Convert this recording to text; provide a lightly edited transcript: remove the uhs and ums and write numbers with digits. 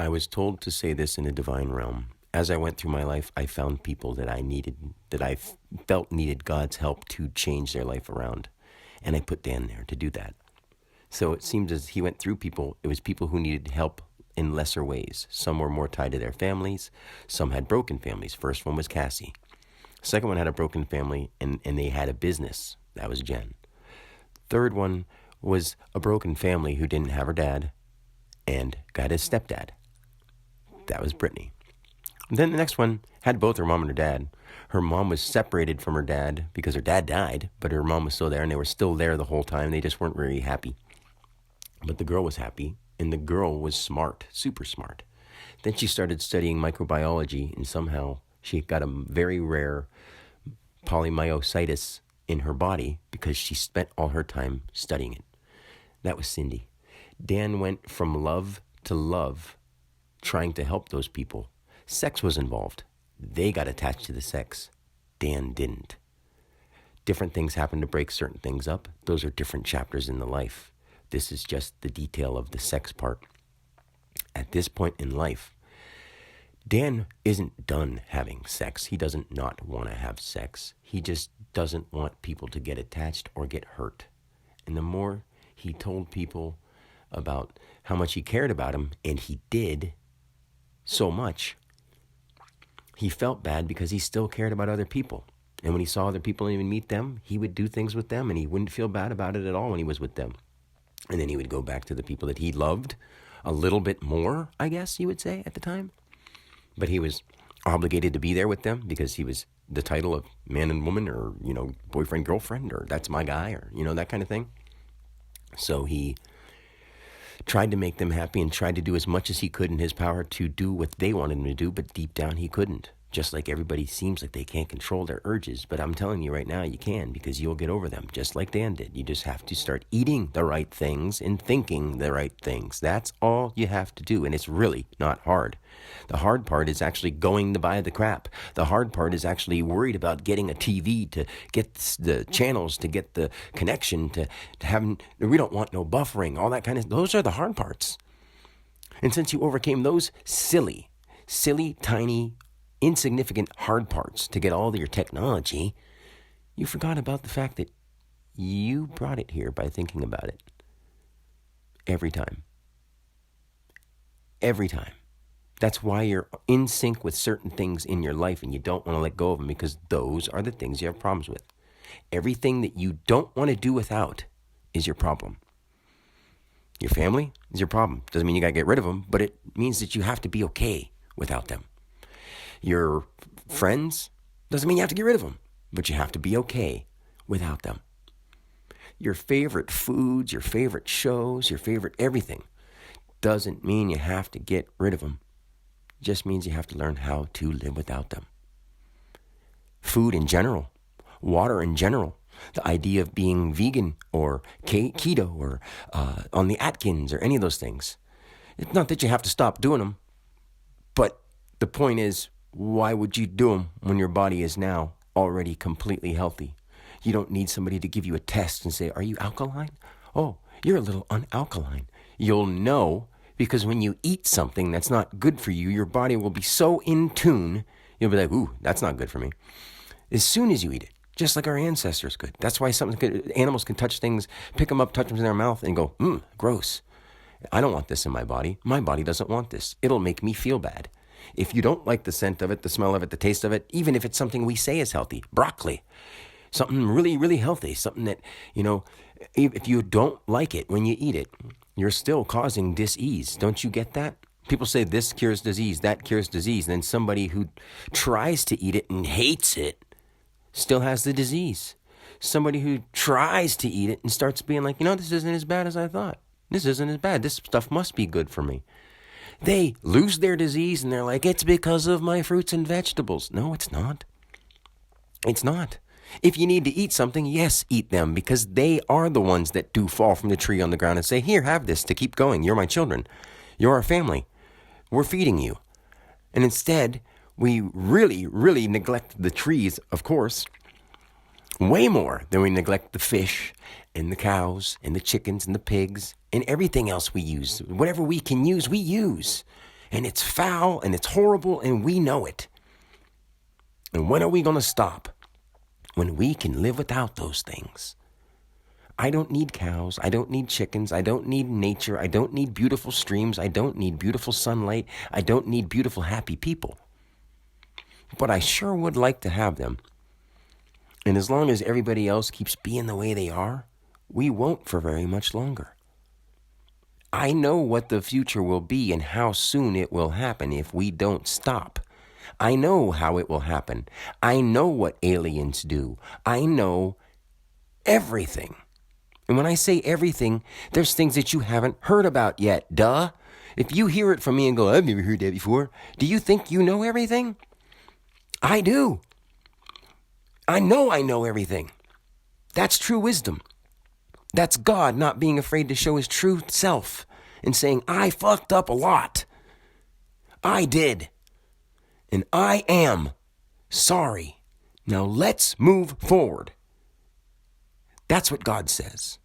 I was told to say this in a divine realm. As I went through my life, I found people that I felt needed God's help to change their life around. And I put Dan there to do that. So it seemed as he went through people, it was people who needed help in lesser ways. Some were more tied to their families. Some had broken families. First one was Cassie. Second one had a broken family, and they had a business. That was Jen. Third one was a broken family who didn't have her dad and got his stepdad. That was Brittany. Then the next one had both her mom and her dad. Her mom was separated from her dad because her dad died, but her mom was still there, and they were still there the whole time. They just weren't very happy. But the girl was happy, and the girl was smart, super smart. Then she started studying microbiology, and somehow she got a very rare polymyositis in her body because she spent all her time studying it. That was Cindy. Dan went from love to love, trying to help those people. Sex was involved. They got attached to the sex. Dan didn't. Different things happen to break certain things up. Those are different chapters in the life. This is just the detail of the sex part. At this point in life, Dan isn't done having sex. He doesn't not want to have sex. He just doesn't want people to get attached or get hurt. And the more he told people about how much he cared about them, and he did so much, he felt bad because he still cared about other people. And when he saw other people and even meet them, he would do things with them, and he wouldn't feel bad about it at all when he was with them. And then he would go back to the people that he loved a little bit more, I guess you would say, at the time. But he was obligated to be there with them because he was the title of man and woman, or, boyfriend, girlfriend, or that's my guy, or, that kind of thing. So he tried to make them happy and tried to do as much as he could in his power to do what they wanted him to do, but deep down he couldn't. Just like everybody seems like they can't control their urges, but I'm telling you right now you can, because you'll get over them, just like Dan did. You just have to start eating the right things and thinking the right things. That's all you have to do, and it's really not hard. The hard part is actually going to buy the crap. The hard part is actually worried about getting a TV to get the channels, to get the connection, to have, we don't want no buffering, all that kind of, those are the hard parts. And since you overcame those silly, tiny, insignificant hard parts to get all your technology, you forgot about the fact that you brought it here by thinking about it. Every time. Every time. That's why you're in sync with certain things in your life and you don't want to let go of them, because those are the things you have problems with. Everything that you don't want to do without is your problem. Your family is your problem. Doesn't mean you got to get rid of them, but it means that you have to be okay without them. Your friends, doesn't mean you have to get rid of them, but you have to be okay without them. Your favorite foods, your favorite shows, your favorite everything, doesn't mean you have to get rid of them. It just means you have to learn how to live without them. Food in general, water in general, the idea of being vegan or keto or on the Atkins or any of those things. It's not that you have to stop doing them, but the point is, why would you do them when your body is now already completely healthy? You don't need somebody to give you a test and say, are you alkaline? Oh, you're a little unalkaline. You'll know, because when you eat something that's not good for you, your body will be so in tune, you'll be like, ooh, that's not good for me. As soon as you eat it, just like our ancestors could. That's why animals can touch things, pick them up, touch them in their mouth, and go, gross. I don't want this in my body. My body doesn't want this. It'll make me feel bad. If you don't like the scent of it, the smell of it, the taste of it, even if it's something we say is healthy, broccoli, something really, really healthy, something that, if you don't like it when you eat it, you're still causing dis-ease. Don't you get that? People say this cures disease, that cures disease. And then somebody who tries to eat it and hates it still has the disease. Somebody who tries to eat it and starts being like, this isn't as bad as I thought. This isn't as bad. This stuff must be good for me. They lose their disease and they're like, it's because of my fruits and vegetables. No, it's not. It's not. If you need to eat something, yes, eat them, because they are the ones that do fall from the tree on the ground and say, here, have this to keep going. You're my children. You're our family. We're feeding you. And instead, we really, really neglect the trees, of course, way more than we neglect the fish and the cows and the chickens and the pigs and everything else we use. Whatever we can use, we use. And it's foul and it's horrible and we know it. And when are we going to stop? When we can live without those things. I don't need cows. I don't need chickens. I don't need nature. I don't need beautiful streams. I don't need beautiful sunlight. I don't need beautiful, happy people. But I sure would like to have them. And as long as everybody else keeps being the way they are, we won't for very much longer. I know what the future will be and how soon it will happen if we don't stop. I know how it will happen. I know what aliens do. I know everything. And when I say everything, there's things that you haven't heard about yet, duh. If you hear it from me and go, I've never heard that before, do you think you know everything? I do. I know everything. That's true wisdom. That's God not being afraid to show his true self and saying, I fucked up a lot. I did. And I am sorry. Now let's move forward. That's what God says.